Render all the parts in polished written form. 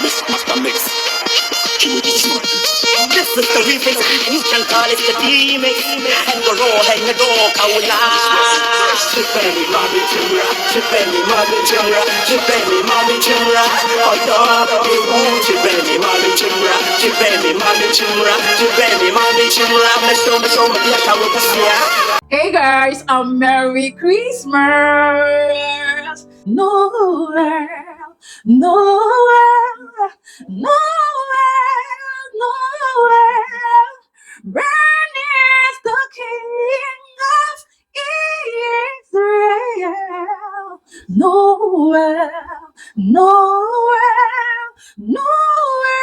Master Mix. This is the remix, you can call it the remix. And the raw, and the dog, Kaula. Chipeni, mommy, chimra. Chipeni, mommy, chimra. Chipeni, mommy, chimra. Oh, dog, chipeni, mommy, chimra. Chipeni, mommy, chimra. Chipeni, mommy, chimra. Hey guys, Merry Christmas. Noel, Noel, Noel, Noel. Born is the King of Israel. Noel, Noel, Noel,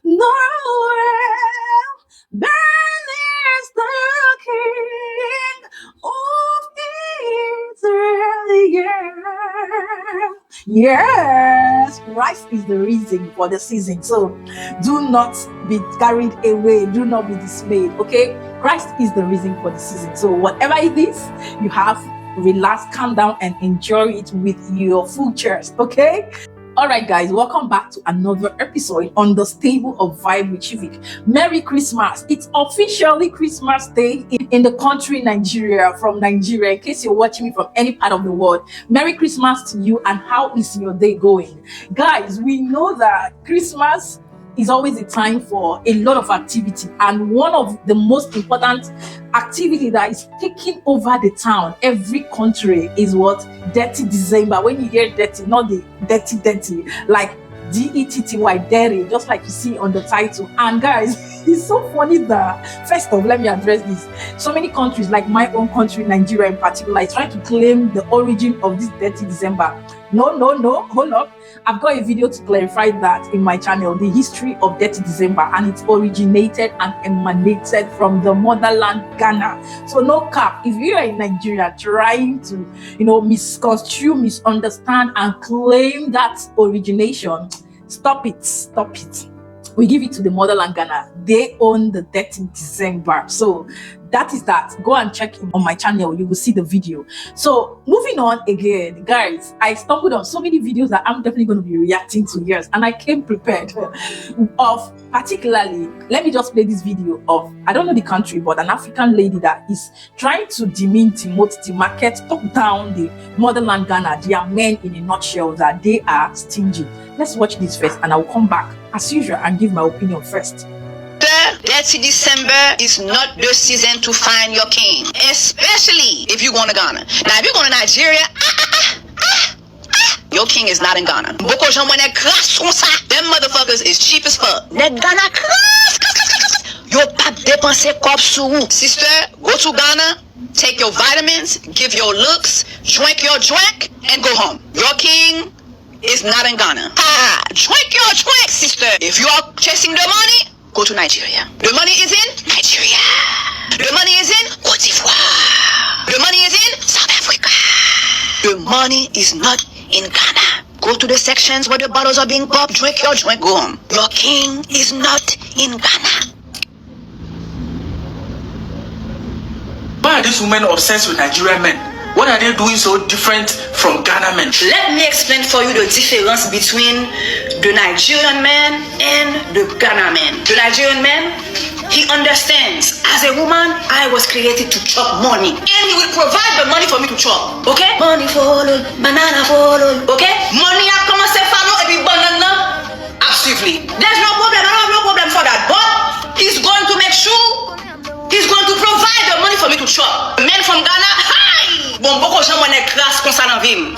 Noel. Born is the King of Israel. Yes, Christ is the reason for the season. So do not be carried away. Do not be dismayed. Okay, Christ is the reason for the season. So whatever it is, you have relax, calm down, and enjoy it with your full chest. Okay. All right, guys, welcome back to another episode on the Stable of Vibe with Chivik. Merry Christmas. It's officially Christmas Day in the country Nigeria, from Nigeria. In case you're watching me from any part of the world, Merry Christmas to you. And how is your day going? Guys, we know that Christmas is always a time for a lot of activity, and one of the most important activity that is taking over the town, every country, is what? Detty December. When you hear Detty, not the dirty, like D-E-T-T-Y, Detty, just like you see on the title. And guys, it's so funny that, first of all, let me address this. So many countries, like my own country, Nigeria in particular, is trying to claim the origin of this Detty December. No, hold up. I've got a video to clarify that in my channel, the history of Detty December, and it originated and emanated from the motherland, Ghana. So no cap. If you are in Nigeria trying to, misconstrue, misunderstand, and claim that origination, stop it. We give it to the motherland, Ghana. They own the Detty December. So that is that. Go and check him on my channel. You will see the video. So moving on again, guys, I stumbled on so many videos that I'm definitely going to be reacting to. Yes, and I came prepared of, particularly, let me just play this video of, I don't know the country, but an African lady that is trying to demarket, talk down the motherland, Ghana. They are men in a nutshell, that they are stingy. Let's watch this first, and I'll come back as usual and give my opinion first. Detty December is not the season to find your king, especially if you're going to Ghana. Now, if you're going to Nigeria, your king is not in Ghana. Them motherfuckers is cheap as fuck. Ghana, yo pas dépenser kop sou. Sister, go to Ghana, take your vitamins, give your looks, drink your drink, and go home. Your king is not in Ghana. Drink your drink, sister. If you are chasing the money, go to Nigeria. The money is in Nigeria. The money is in Cote d'Ivoire. The money is in South Africa. The money is not in Ghana. Go to the sections where the bottles are being popped, drink your drink, go home. Your king is not in Ghana. Why are these women obsessed with Nigerian men? What are they doing so different from Ghana men? Let me explain for you the difference between the Nigerian man and the Ghana man. The Nigerian man, he understands, as a woman, I was created to chop money. And he will provide the money for me to chop. Okay? Money follow, banana follow. Okay? Money I come and say, follow every banana. Actively. There's no problem. I don't have no problem for that. But he's going to make sure he's going to provide the money for me to chop. Men from Ghana,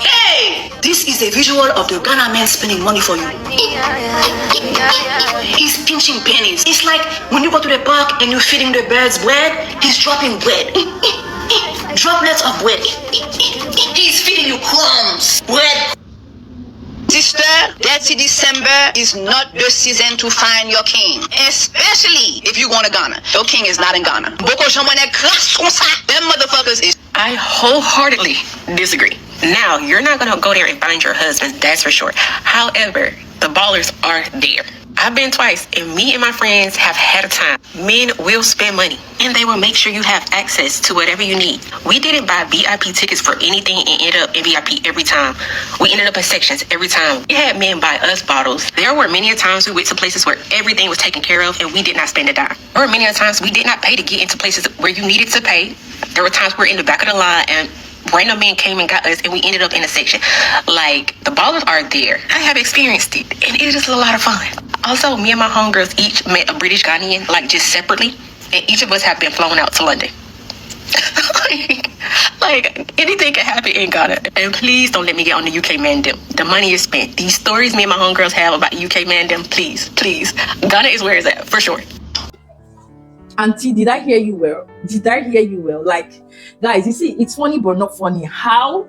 hey, this is a visual of the Ghana man spending money for you. He's pinching pennies. It's like when you go to the park and you're feeding the birds bread, he's dropping bread. Droplets of bread. He's feeding you crumbs. Bread. Sister, Detty December is not the season to find your king, especially if you're going to Ghana. Your king is not in Ghana. Them motherfuckers is. I wholeheartedly disagree. Now, you're not going to go there and find your husband, that's for sure. However, the ballers are there. I've been twice, and me and my friends have had a time. Men will spend money, and they will make sure you have access to whatever you need. We didn't buy VIP tickets for anything and ended up in VIP every time. We ended up in sections every time. We had men buy us bottles. There were many a times we went to places where everything was taken care of, and we did not spend a dime. There were many a times we did not pay to get into places where you needed to pay. There were times we were in the back of the line, and random men came and got us, and we ended up in a section. Like, the ballers are there. I have experienced it, and it is a lot of fun. Also, me and my homegirls each met a British Ghanaian, like, just separately, and each of us have been flown out to London. like, anything can happen in Ghana. And please don't let me get on the UK man dem. The money is spent. These stories me and my homegirls have about UK man dem, please. Ghana is where it's at, for sure. Auntie, did I hear you well? Did I hear you well? Like, guys, you see, it's funny but not funny how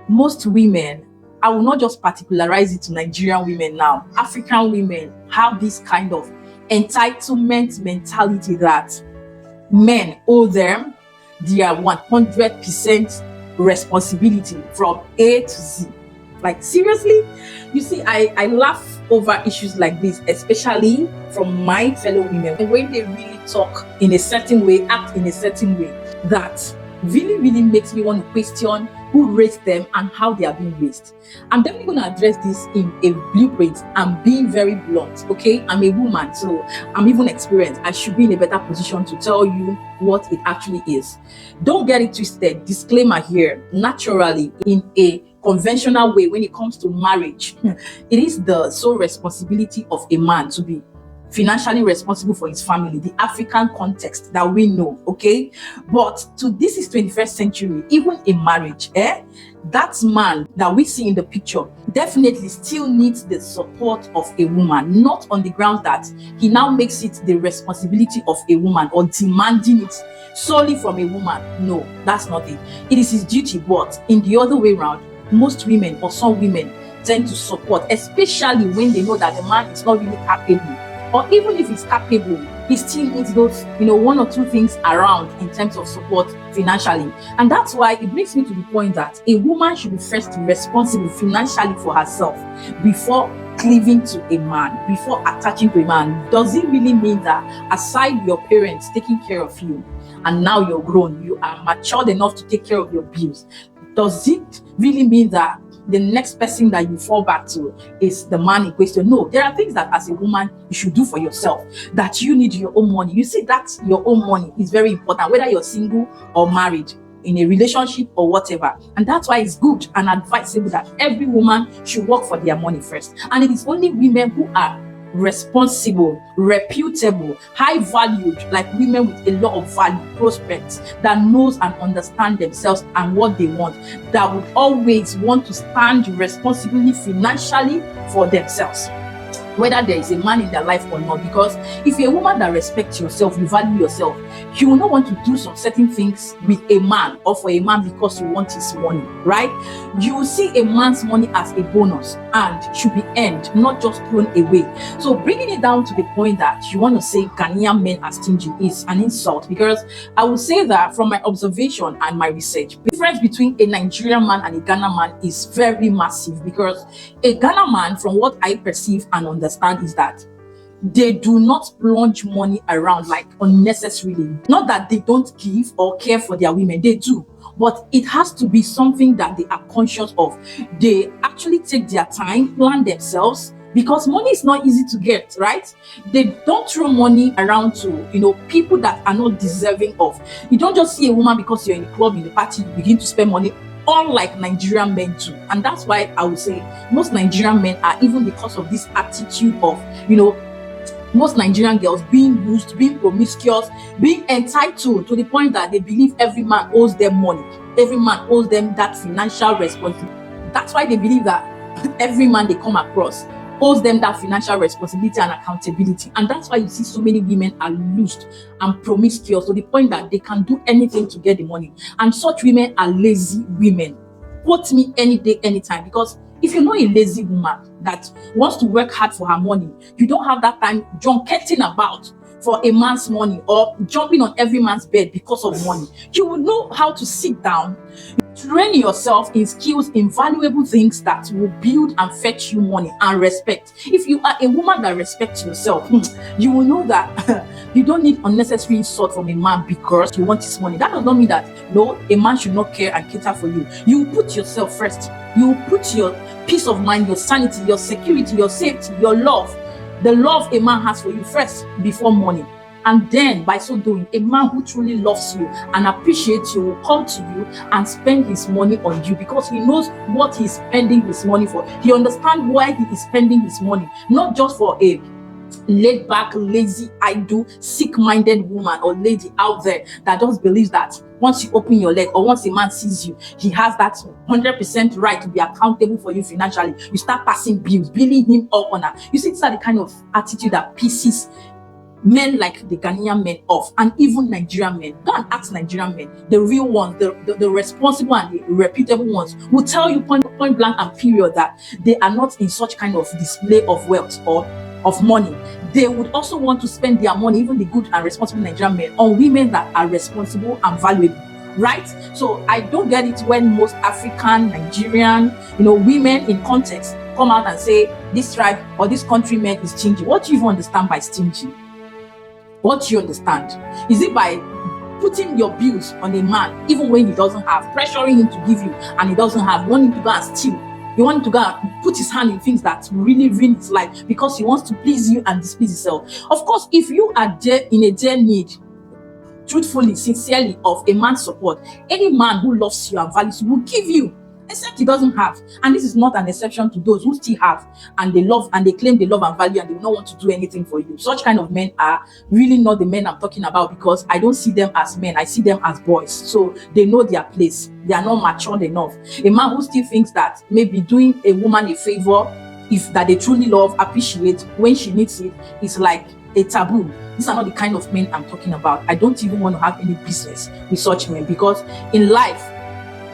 most women, I will not just particularize it to Nigerian women now, African women have this kind of entitlement mentality that men owe them their 100% responsibility from A to Z. Like, seriously? You see, I laugh over issues like this, especially from my fellow women, when they really talk in a certain way, act in a certain way, that really makes me want to question who raised them and how they are being raised. I'm definitely going to address this in a blueprint. I'm being very blunt, okay? I'm a woman, so I'm even experienced. I should be in a better position to tell you what it actually is. Don't get it twisted. Disclaimer here. Naturally, in a conventional way, when it comes to marriage, it is the sole responsibility of a man to be financially responsible for his family, the African context that we know, okay? But this is 21st century, even in marriage, that man that we see in the picture definitely still needs the support of a woman, not on the grounds that he now makes it the responsibility of a woman or demanding it solely from a woman. No, that's not it. It is his duty, but in the other way around, most women or some women tend to support, especially when they know that the man is not really capable. Or even if he's capable, he still needs those, one or two things around in terms of support financially. And that's why it brings me to the point that a woman should be first responsible financially for herself before cleaving to a man, before attaching to a man. Does it really mean that aside your parents taking care of you, and now you're grown, you are matured enough to take care of your bills, does it really mean that the next person that you fall back to is the man in question? No, there are things that as a woman you should do for yourself, that you need your own money. You see, that your own money is very important, whether you're single or married, in a relationship or whatever. And that's why it's good and advisable that every woman should work for their money first. And it is only women who are responsible, reputable, high valued, like women with a lot of value, prospects, that knows and understand themselves and what they want, that would always want to stand responsibly financially for themselves, whether there is a man in their life or not. Because if you're a woman that respects yourself, you value yourself, you will not want to do some certain things with a man or for a man because you want his money, right? You will see a man's money as a bonus and should be earned, not just thrown away. So bringing it down to the point that you want to say Ghanaian men are stingy is an insult, because I will say that from my observation and my research, the difference between a Nigerian man and a Ghana man is very massive. Because a Ghana man, from what I perceive and understand, is that they do not plunge money around like unnecessarily. Not that they don't give or care for their women, they do, but it has to be something that they are conscious of. They actually take their time, plan themselves, because money is not easy to get, right? They don't throw money around to, people that are not deserving of. You don't just see a woman because you're in a club, in the party, you begin to spend money, unlike Nigerian men too. And that's why I would say most Nigerian men are, even because of this attitude of, most Nigerian girls being used, being promiscuous, being entitled to the point that they believe every man owes them money. Every man owes them that financial responsibility. That's why they believe that every man they come across owes them that financial responsibility and accountability. And that's why you see so many women are loosed and promiscuous to the point that they can do anything to get the money. And such women are lazy women. Quote me any day, anytime. Because if you're not a lazy woman that wants to work hard for her money, you don't have that time junketing about for a man's money or jumping on every man's bed because of money. You will know how to sit down, Train yourself in skills, in valuable things that will build and fetch you money and respect. If you are a woman that respects yourself, you will know that you don't need unnecessary insult from a man because you want his money. That does not mean that no, a man should not care and cater for you. You put yourself first. You put your peace of mind, your sanity, your security, your safety, your love, the love a man has for you first before money. And then by so doing, a man who truly loves you and appreciates you will come to you and spend his money on you because he knows what he's spending his money for. He understands why he is spending his money, not just for a laid back, lazy, idle, sick-minded woman or lady out there that just believes that once you open your leg or once a man sees you, he has that 100% right to be accountable for you financially. You start passing bills, billing him up on her. You see, these are the kind of attitude that pisses men like the Ghanaian men off, and even Nigerian men. Go and ask Nigerian men, the real ones, the responsible and the reputable ones, will tell you point blank and period that they are not in such kind of display of wealth or of money. They would also want to spend their money, even the good and responsible Nigerian men, on women that are responsible and valuable. Right? So I don't get it when most African, Nigerian, women in context come out and say this tribe or this country man is stingy. What do you even understand by stingy? What do you understand? Is it by putting your bills on a man even when he doesn't have, pressuring him to give you and he doesn't have, wanting to go and steal? You want him to go and put his hand in things that really ruin his life because he wants to please you and displease himself. Of course, if you are in a dear need, truthfully, sincerely, of a man's support, any man who loves you and values you will give you, except he doesn't have. And this is not an exception to those who still have and they love and they claim they love and value and they don't want to do anything for you. Such kind of men are really not the men I'm talking about, because I don't see them as men, I see them as boys. So they know their place. They are not matured enough. A man who still thinks that maybe doing a woman a favor, if that they truly love, appreciate when she needs it, is like a taboo. These are not the kind of men I'm talking about. I don't even want to have any business with such men, because in life,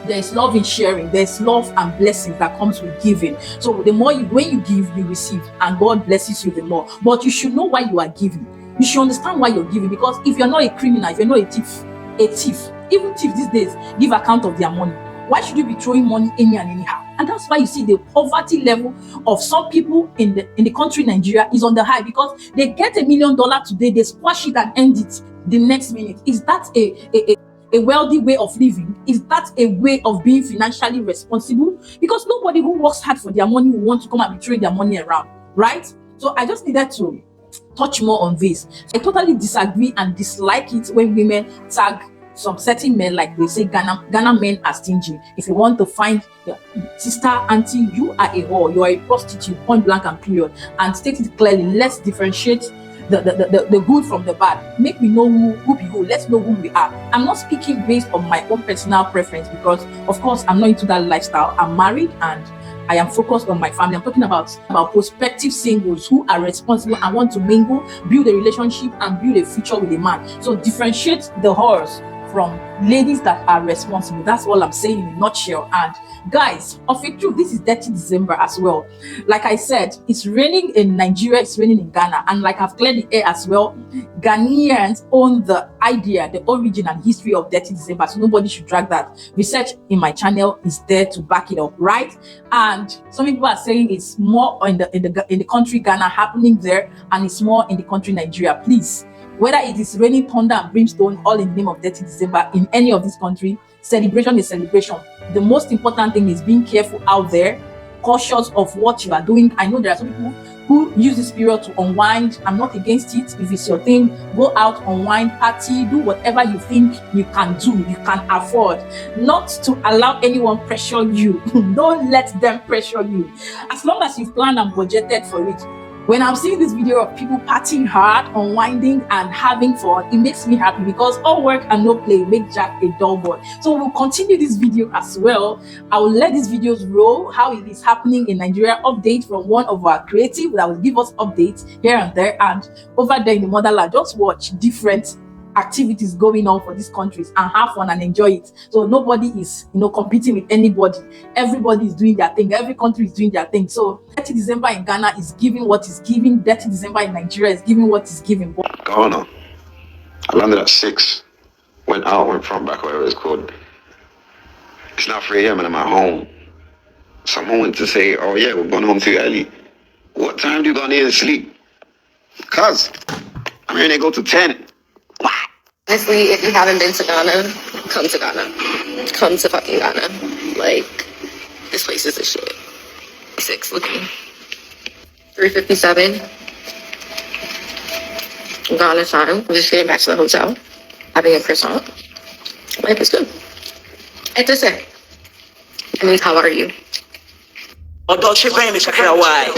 there is love in sharing. There's love and blessings that comes with giving. So the more when you give, you receive, and God blesses you the more. But you should know why you are giving. You should understand why you're giving, because if you're not a criminal, if you're not a thief, even thieves these days give account of their money. Why should you be throwing money any and anyhow? And that's why you see the poverty level of some people in the country Nigeria is on the high, because they get $1 million today, they squash it and end it the next minute. Is that a wealthy way of living? Is that a way of being financially responsible? Because nobody who works hard for their money will want to come and be throwing their money around, right? So I just needed to touch more on this. I totally disagree and dislike it when women tag some certain men, like they say Ghana men are stingy. If you want to find your sister, auntie, you are a whore, you are a prostitute, point blank and period, and state it clearly. Let's differentiate the good from the bad. Make me know who be who. Let's know who we are. I'm not speaking based on my own personal preference, because of course I'm not into that lifestyle. I'm married and I am focused on my family. I'm talking about prospective singles who are responsible and want to mingle, build a relationship and build a future with a man. So differentiate the whores from ladies that are responsible. That's all I'm saying in a nutshell. And guys, of a truth, this is Detty December as well. Like I said, it's raining in Nigeria, it's raining in Ghana, and like I've cleared the air as well, Ghanaians own the idea, the origin and history of Detty December, so nobody should drag that. Research in my channel is there to back it up, right? And some people are saying it's more in the country Ghana happening there, and it's more in the country Nigeria. Please, whether it is raining thunder and brimstone, all in the name of Detty December, in any of this country, celebration is celebration. The most important thing is being careful out there, cautious of what you are doing. I know there are some people who use this period to unwind. I'm not against it. If it's your thing, go out, unwind, party, do whatever you think you can do, you can afford. Not to allow anyone pressure you. Don't let them pressure you. As long as you've planned and budgeted for it. When I'm seeing this video of people partying hard, unwinding and having fun, it makes me happy, because all work and no play make Jack a dull boy. So we'll continue this video as well. I will let these videos roll, how it is happening in Nigeria, update from one of our creative that will give us updates here and there, and over there in the motherland, just watch different activities going on for these countries and have fun and enjoy it. So nobody is competing with anybody. Everybody is doing their thing. Every country is doing their thing. So Detty December in Ghana is giving what is giving. Detty December in Nigeria is giving what is giving. Ghana. I landed at 6. Went from back, whatever it's called. It's not 3 a.m. and I'm at home. Someone went to say, oh yeah, we're going home too early. What time do you go near to sleep? Cuz, I mean, they go to 10. Honestly, if you haven't been to Ghana, come to Ghana. Come to fucking Ghana. Like, this place is the shit. 6, look at me. 3:57. Ghana time. I'm just getting back to the hotel. Having a croissant. Life is good. It's just it. I mean, how are you? Although she bring me check her why.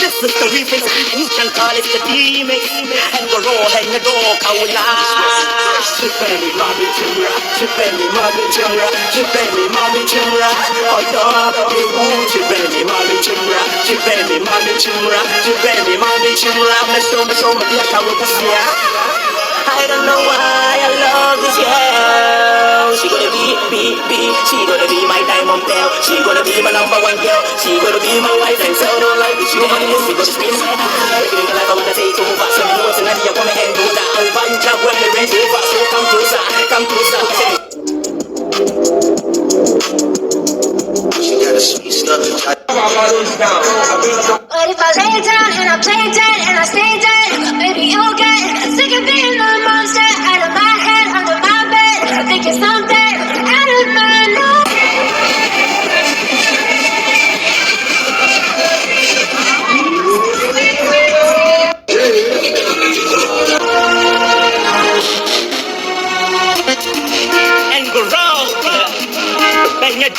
This is the remix, you can call it the remix. And go raw, and the dog, I will lie. She penny, mommy, chimra. She penny, mommy, chimra. She penny, mommy, chimra. Oh, dog, you won't. She penny, mommy, chimra. She penny, mommy, chimra. She penny, mommy, chimra. Let's show me, like I will see ya. I don't know why I love this girl. She gonna be, she gonna be my diamond bell. She gonna be my number one girl. She gonna be my wife and so don't like this. You money, she gonna scream my eye. Living the life I wanna take over. So you know what's in that, you're coming and do that. Over you jump when the rain's over. So come closer, come closer. She got a sweet stuff. But if I lay down and I play dead and I stay dead, maybe you'll get sick of being the monster out of my head, under my bed, thinking something out of my nose. And go wrong, bang your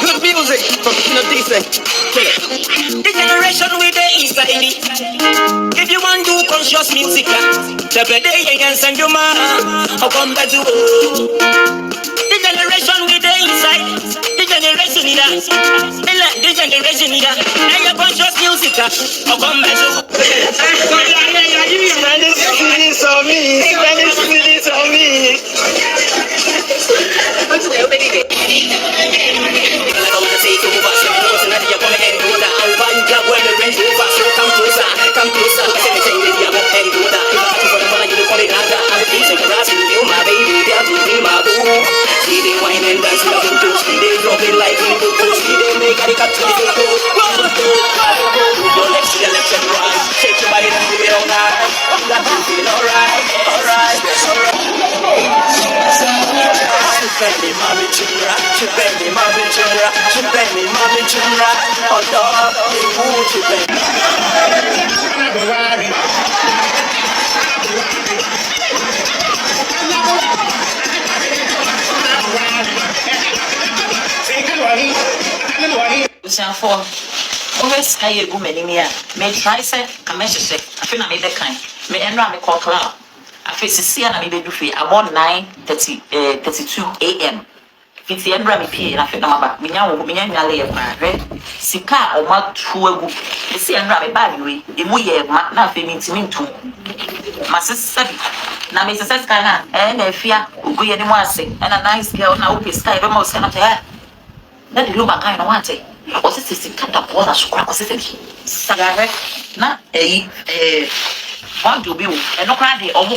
Good music from Decent. The generation with the inside it. If you want to conscious music, the day against and your man, I'll come back to the generation with the inside. The generation need that. The generation need that. And your conscious music, I'll come back to Spanish on me. Spanish on me. What's the opening? Baby, mommy, children, she baby, mommy, children, she baby, mommy, children, oh dog, she baby. For always I go many me try say I measure I feel I made that kind. Me end me call club. I feel see and I be do free about 9:32 a.m. Fiti endra me pie na fe na maba menya wo menya nyale ye kwa hwe sika o ma tu agu esi endra me ba bi emu ye ma na fe mi ntimi ntu masesa bi na me sesa sika na na afia ogu ye ni mu ase na nice girl na wo sika e be ma o sika na te na de luba kan na wate o se sika da po na sukra o se se saga hwe na bond bi wo no kra de omo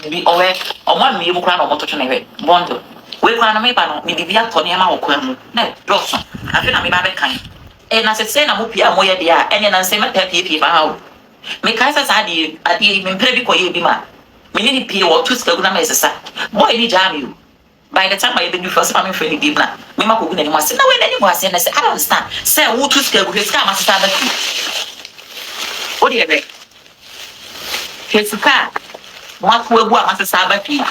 bi owe omo mi bu kra na omo to twene hwe bond we kwa na me ba no me bibia to ne ma wo kwa mu na doso afi na me ba be kan na se na mo pia mo ye de a ene na se meta pie ba ha o me kai sa ade me mpre bi koye bi ma me ni pie wo to ska gu na me sesa boy ni jam you by the time I do first family friendly bi na me ma ko gu na ni mo ase na we na ni mo ase na se I don't understand say wo to ska gu ska ma sesa ba ki o de be Kesika mo ko egu a ma sesa ba ki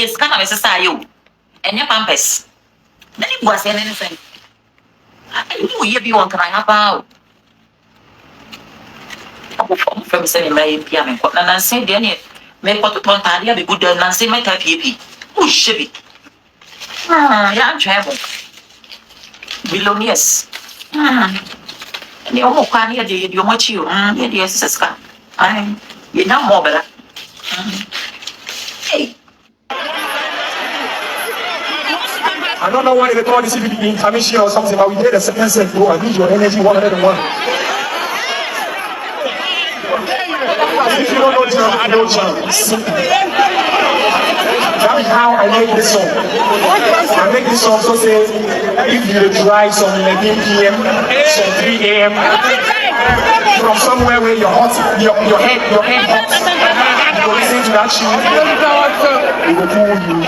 ska na me sesa yo enye pampers na ni buase na nsen ayi ye bi won kan haba o from say me pia me ko na nsen de ne me ko to ton tare be good na nsen me ta pie o shebi ya travel billionaires ni o mo kwa ni de o mo chi o ye de seska ai ye na mo bela hey I don't know why they call this intermission or something, but we did a second set. Oh, I need your energy 101. If you don't know jump, I don't jump. That is how I make this song. I make this song so say, if you drive some 11 p.m., some 3 a.m., from somewhere where you're hot, your head hot, you listen to that tune, it will cool you.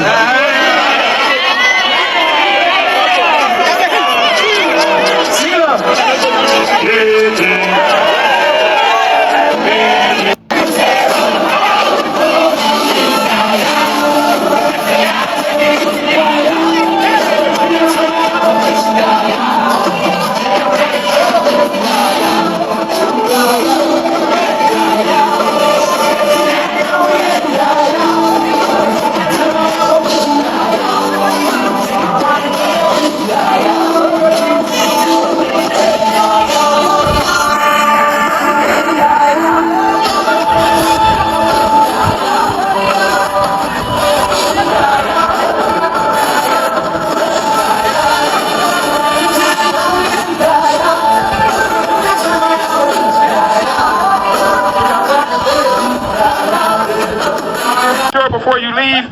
Before you leave,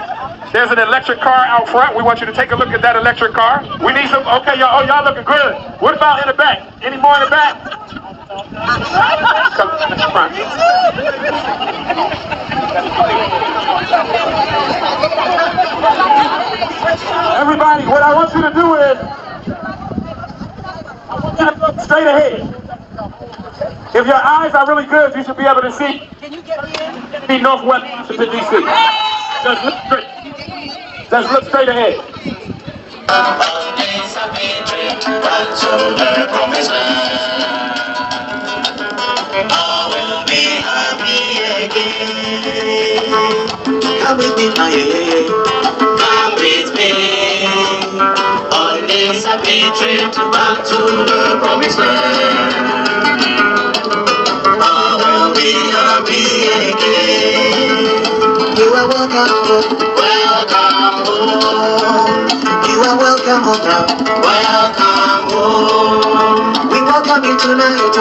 there's an electric car out front. We want you to take a look at that electric car. We need some, okay, y'all, y'all looking good. What about in the back? Any more in the back? Come in the front. Everybody, what I want you to do is, I want you to look straight ahead. If your eyes are really good, you should be able to see. Can you get me in? Northwest Washington, D.C. Just look straight. Just look straight ahead. Come with me, my come with me. On this happy trip back to the promised land. I will be happy again. You are welcome home. Welcome home. You are welcome home now. Welcome home. We welcome you tonight.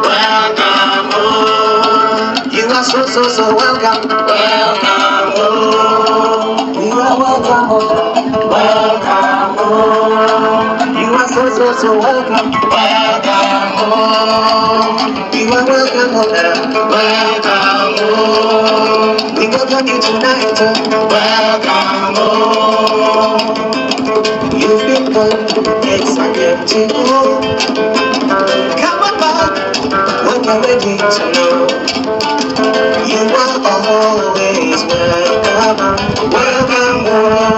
Welcome home. You are so welcome. Welcome home. You are welcome home. Welcome home. You are so welcome. Welcome home. You are welcome home now. Welcome home. We welcome you tonight. Welcome home. You've been good. It's my empty home. Come on back when you're ready to know. You are always welcome. Welcome home.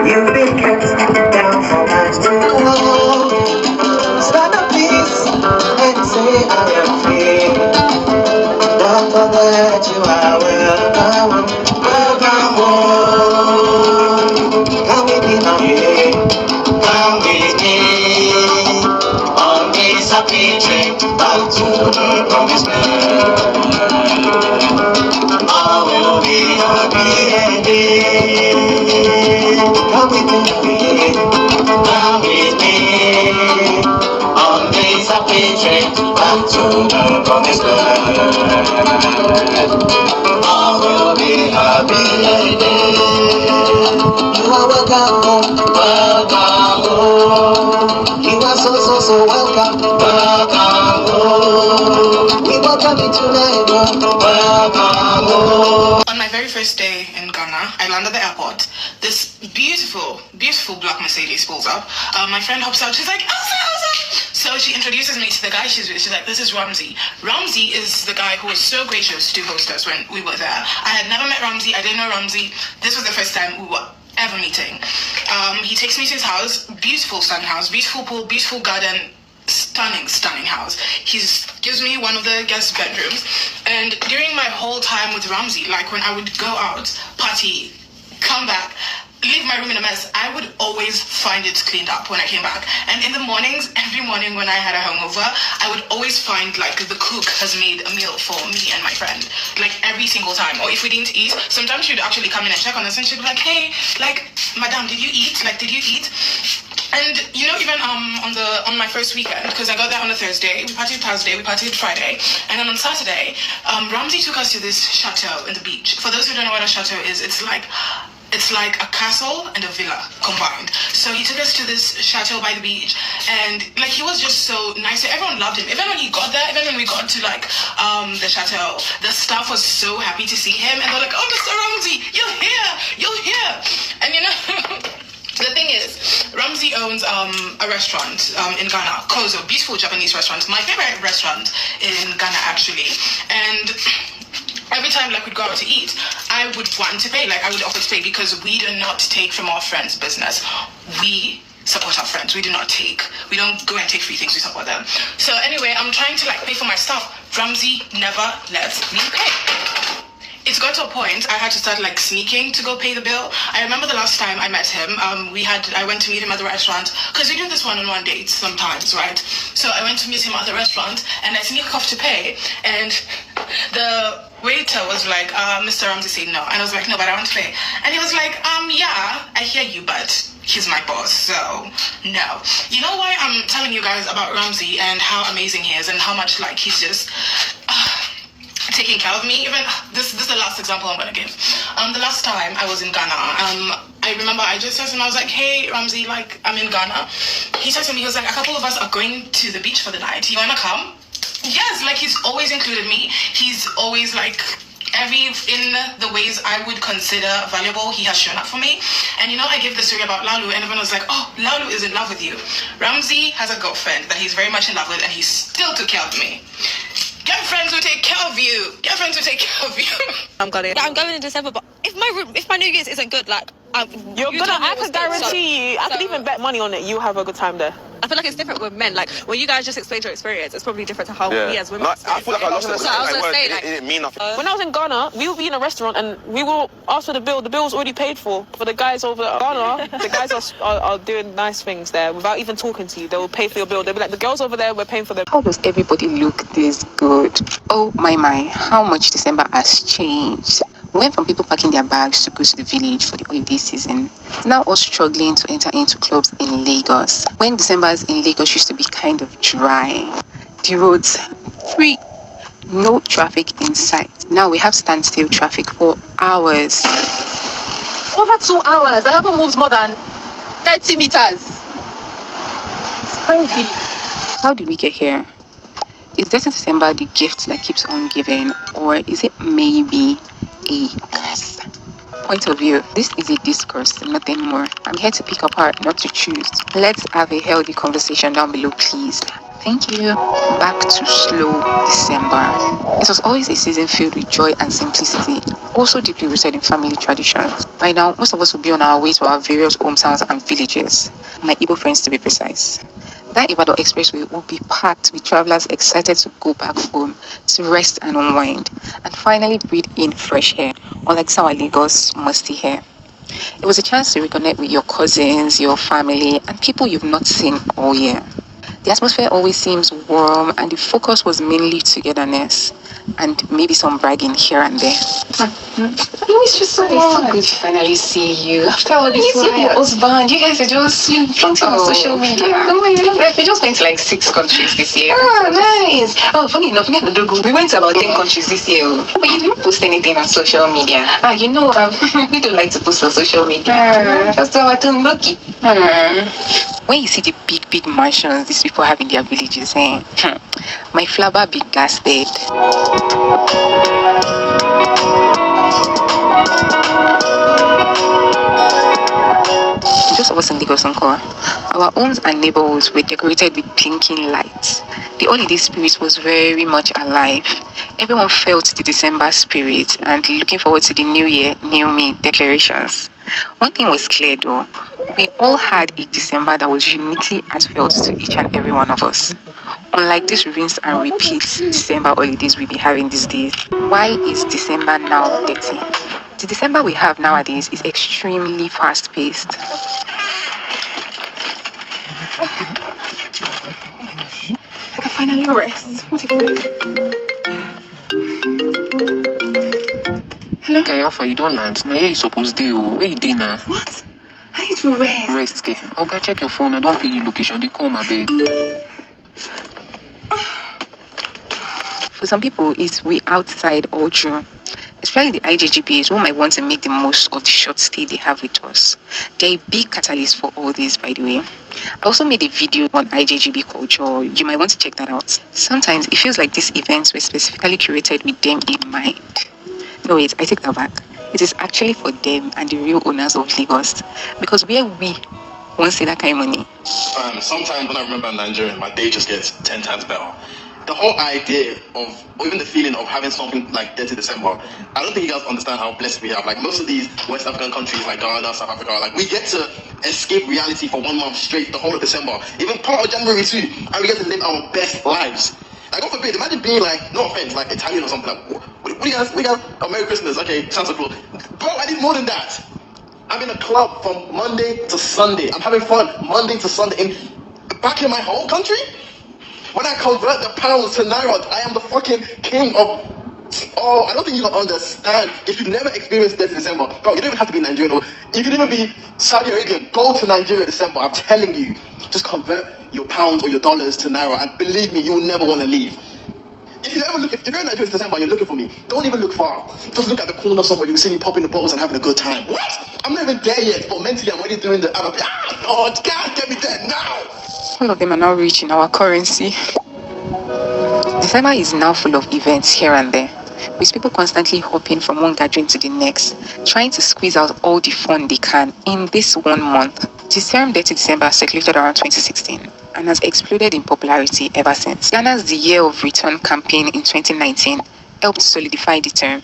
You've been kept down for much too long. Stand up, please, and say I am free. Don't forget you are welcome. Welcome home. Come with me, mommy. Come with me on this happy trip back to the promised land. I will be happy again. Come with me, come with me on this happy trip back to the promised land. I will be happy again. You are welcome home. Welcome home. You are so welcome. Welcome home. We welcome you tonight. Welcome home. On my very first day in Ghana, I land at the airport. This beautiful black Mercedes pulls up. My friend hops out. She's like, Elsa. So she introduces me to the guy she's with. She's like, this is Ramsey. Ramsey is the guy who was so gracious to host us when we were there. I had never met Ramsey. I didn't know Ramsey. This was the first time we were ever meeting. He takes me to his house. Beautiful sun house. Beautiful pool. Beautiful garden. Stunning house. He gives me one of the guest bedrooms. And during my whole time with Ramsey, like when I would go out, party, come back, leave my room in a mess, I would always find it cleaned up when I came back. And in the mornings, every morning when I had a hangover, I would always find like the cook has made a meal for me and my friend, like every single time. Or if we didn't eat, sometimes she'd actually come in and check on us, and she'd be like, hey, like, madam, did you eat? Like, did you eat? And you know, even on my first weekend, because I got there on a Thursday, we partied Thursday, we partied Friday, and then on Saturday, Ramsey took us to this chateau in the beach. For those who don't know what a chateau is, it's like a castle and a villa combined. So he took us to this chateau by the beach, and like he was just so nice. Everyone loved him. Even when he got there, even when we got to like the chateau, the staff was so happy to see him, and they're like, "Oh, Mr. Ramsey, you're here!" And you know. The thing is, Ramsey owns a restaurant in Ghana, Kozo, beautiful Japanese restaurant. My favorite restaurant in Ghana, actually. And every time like we'd go out to eat, I would want to pay. Like I would offer to pay because we do not take from our friends' business. We support our friends. We do not take. We don't go and take free things. We support them. So anyway, I'm trying to like pay for my stuff. Ramsey never lets me pay. It's got to a point I had to start like sneaking to go pay the bill. I remember the last time I met him, I went to meet him at the restaurant because we do this one-on-one dates sometimes, right? So I went to meet him at the restaurant and I sneaked off to pay, and the waiter was like, Mr. Ramsey said no, and I was like, no, but I want to pay, and he was like, yeah, I hear you, but he's my boss, so no. You know why I'm telling you guys about Ramsey and how amazing he is and how much like he's just taking care of me? Even this is the last example I'm gonna give. The last time I was in Ghana, I remember I just said to him, I was like, hey Ramsey, like I'm in Ghana. He said to me, he was like, a couple of us are going to the beach for the night. You wanna come? Yes, like he's always included me. He's always like in the ways I would consider valuable, he has shown up for me. And you know, I give the story about Lalu, and everyone was like, oh, Lalu is in love with you. Ramsey has a girlfriend that he's very much in love with, and he still took care of me. Get friends who take care of you. Get friends who take care of you. I'm going in December, but if my New Year's isn't good, like I can guarantee you, I could even bet money on it, you have a good time there. I feel like it's different with men. Like when you guys just explained your experience, it's probably different to how we as women. I feel like I lost it. So I was gonna say, like, it didn't mean nothing. When I was in Ghana, we would be in a restaurant and we will ask for the bill. The bill's already paid for the guys over in Ghana. The guys are doing nice things there without even talking to you. They will pay for your bill. They'll be like, the girls over there, we're paying for them. How does everybody look this good? Oh my, how much December has changed. We went from people packing their bags to go to the village for the holiday season, now all struggling to enter into clubs in Lagos. When December's in Lagos used to be kind of dry, the roads free, no traffic in sight. Now we have standstill traffic for hours. Over 2 hours. I haven't moved more than 30 meters. It's crazy. How did we get here? Is this December the gift that keeps on giving, or is it maybe a curse? Point of view. This is a discourse, nothing more. I'm here to pick apart, not to choose. Let's have a healthy conversation down below, please. Thank you. Back to slow December. It was always a season filled with joy and simplicity, also deeply rooted in family traditions. By now, most of us will be on our way to our various hometowns and villages. My Igbo friends, to be precise. That Ibadan expressway will be packed with travelers excited to go back home, to rest and unwind, and finally breathe in fresh air, unlike our Lagos musty hair. It was a chance to reconnect with your cousins, your family, and people you've not seen all year. The atmosphere always seems warm, and the focus was mainly togetherness, and maybe some bragging here and there. I miss you so much. It's so good to finally see you. After all this while. Your husband, you guys are just flaunting on social media. We just went to like 6 countries this year. Oh, nice. Oh, funny enough, we went to about 10 countries this year. But you didn't post anything on social media. You know, we don't like to post on social media. Just so I don't look it. When you see the big mansions these people have in their villages, my flabber be blasted. Just of us in Lagos, our homes and neighborhoods were decorated with blinking lights. The holiday spirit was very much alive. Everyone felt the December spirit and looking forward to the New Year, New Me declarations. One thing was clear though, we all had a December that was uniquely heartfelt to each and every one of us. Unlike this rinse and repeat December holidays we be having these days. Why is December now dirty? The December we have nowadays is extremely fast-paced. I can finally rest. What is this? Hello? Okay, Alpha, you don't land. Now, you supposed to. Where you doing now? What? I need to rest. Rest, okay. Okay, check your phone. I don't pay you location. They call my bed. For some people, it's way outside or true. Especially the IJGPs who might want to make the most of the short stay they have with us. They're a big catalyst for all this, by the way. I also made a video on IJGB culture. You might want to check that out. Sometimes it feels like these events were specifically curated with them in mind. No, wait, I take that back. It is actually for them and the real owners of Lagos. Because where we won't see that kind of money. Sometimes when I remember Nigeria, my day just gets 10 times better. The whole idea of, or even the feeling of having something like Detty December, I don't think you guys understand how blessed we have. Like most of these West African countries like Ghana, South Africa, like we get to escape reality for 1 month straight, the whole of December, even part of January too, and we get to live our best lives. Like God forbid, imagine being like, no offense, like Italian or something. Like, what do you guys, oh, Merry Christmas, okay, Santa Claus. Bro, I need more than that. I'm in a club from Monday to Sunday. I'm having fun Monday to Sunday back in my home country. When I convert the pounds to naira, I am the fucking king of. Oh, I don't think you can understand. If you've never experienced this December, bro, you don't even have to be Nigerian. Or you can even be Saudi Arabian. Go to Nigeria December. I'm telling you, just convert your pounds or your dollars to naira, and believe me, you will never want to leave. If you're in Nigeria December and you're looking for me, don't even look far. Just look at the corner somewhere. You see me popping the bottles and having a good time. What? I'm not even there yet, but mentally I'm already doing the. Oh, God, get me there now. All of them are now reaching our currency. December is now full of events here and there, with people constantly hopping from one gathering to the next, trying to squeeze out all the fun they can in this 1 month. The term Detty December circulated around 2016 and has exploded in popularity ever since. Ghana's The Year of Return campaign in 2019 helped solidify the term.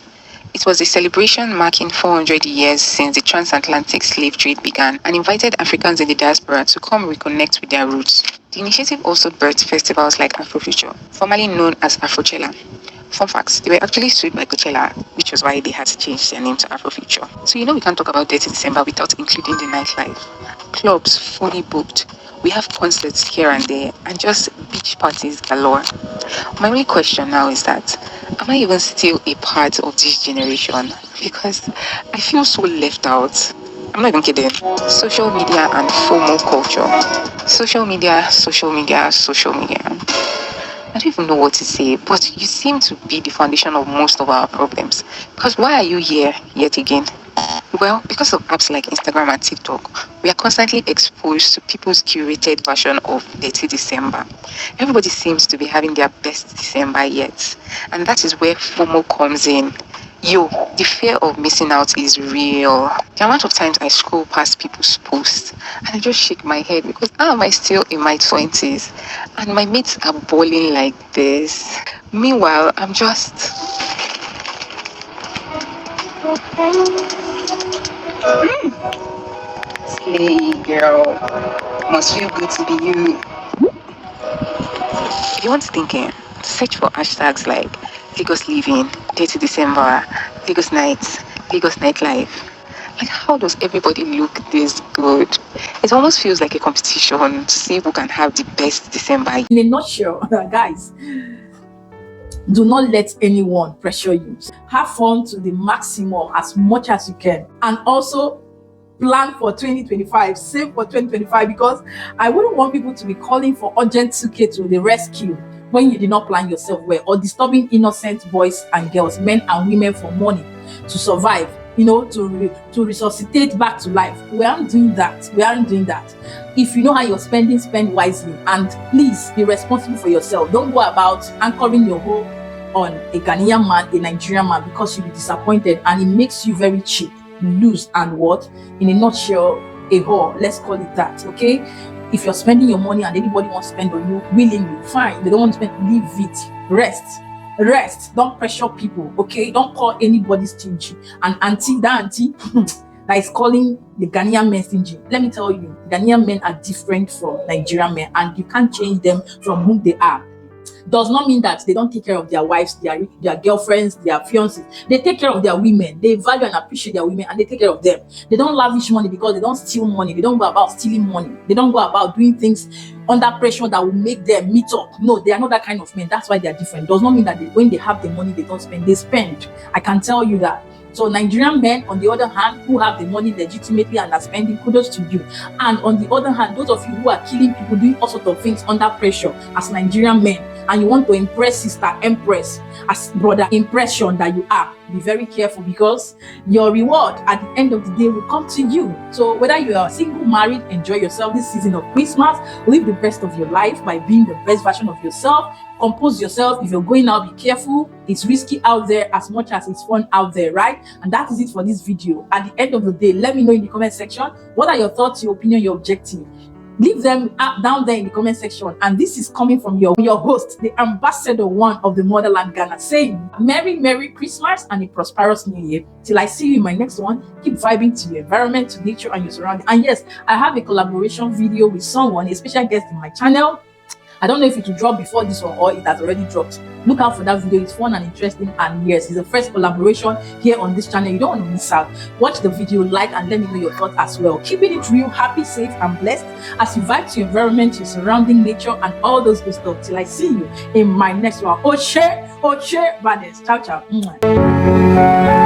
It was a celebration marking 400 years since the transatlantic slave trade began and invited Africans in the diaspora to come reconnect with their roots. The initiative also birthed festivals like Afrofuture, formerly known as Afrochella. Fun facts, they were actually sued by Coachella, which was why they had to change their name to Afrofuture. So we can't talk about Detty December without including the nightlife. Clubs fully booked. We have concerts here and there, and just beach parties galore. My only question now is that, am I even still a part of this generation? Because I feel so left out. I'm not even kidding. Social media and FOMO culture. Social media. I don't even know what to say, but you seem to be the foundation of most of our problems. Because why are you here yet again? Well, because of apps like Instagram and TikTok, we are constantly exposed to people's curated version of Detty December. Everybody seems to be having their best December yet. And that is where FOMO comes in. The fear of missing out is real. The amount of times I scroll past people's posts and I just shake my head because how am I still in my 20s and my mates are balling like this? Meanwhile, I'm just... Slay, girl. Must feel good to be you. If you want to think, search for hashtags like Lagos Living, Detty December, Lagos Nights, Lagos Nightlife. Like, how does everybody look this good? It almost feels like a competition to see who can have the best December. In a nutshell, guys, do not let anyone pressure you. Have fun to the maximum as much as you can. And also plan for 2025, save for 2025, because I wouldn't want people to be calling for urgent 2K to the rescue when you did not plan yourself well, or disturbing innocent boys and girls, men and women for money to survive, to resuscitate back to life. We aren't doing that. If you know how you're spending, spend wisely, and please be responsible for yourself. Don't go about anchoring your hope on a Ghanaian man, a Nigerian man, because you'll be disappointed and it makes you very cheap, loose, and what? In a nutshell, a whore. Let's call it that, okay? If you're spending your money and anybody wants to spend on you willingly, fine. They don't want to spend, leave it. Rest. Don't pressure people, okay? Don't call anybody stingy. And that auntie that is calling the Ghanaian men stingy. Let me tell you, Ghanaian men are different from Nigerian men, and you can't change them from whom they are. does not mean that they don't take care of their wives, their girlfriends, their fiancés. They take care of their women. They value and appreciate their women, and they take care of them. They don't lavish money because they don't steal money. They don't go about stealing money. They don't go about doing things under pressure that will make them meet up. No, they are not that kind of men. That's why they are different. Does not mean that when they have the money, they don't spend. They spend. I can tell you that. So Nigerian men, on the other hand, who have the money legitimately and are spending, kudos to you. And on the other hand, those of you who are killing people, doing all sorts of things under pressure as Nigerian men, and you want to impress sister Empress as brother impression that you are, be very careful, because your reward at the end of the day will come to you. So whether you are single, married, enjoy yourself this season of Christmas. Live the best of your life by being the best version of yourself. Compose yourself. If you're going out, be careful. It's risky out there as much as it's fun out there, right? And that is it for this video. At the end of the day, let me know in the comment section, what are your thoughts, your opinion, your objective? Leave them down there in the comment section. And this is coming from your host, the ambassador one of the motherland Ghana, saying Merry Christmas and a prosperous new year. Till I see you in my next one, keep vibing to your environment, to nature and your surroundings. And yes, I have a collaboration video with someone, a special guest in my channel. I don't know if it will drop before this one or it has already dropped. Look out for that video. It's fun and interesting, and yes, it's the first collaboration here on this channel. You don't want to miss out. Watch the video, like, and let me know your thoughts as well. Keeping it real, happy, safe, and blessed as you vibe to your environment, your surrounding, nature, and all those good stuff. Till I see you in my next one. Oche, Bades. Ciao, ciao.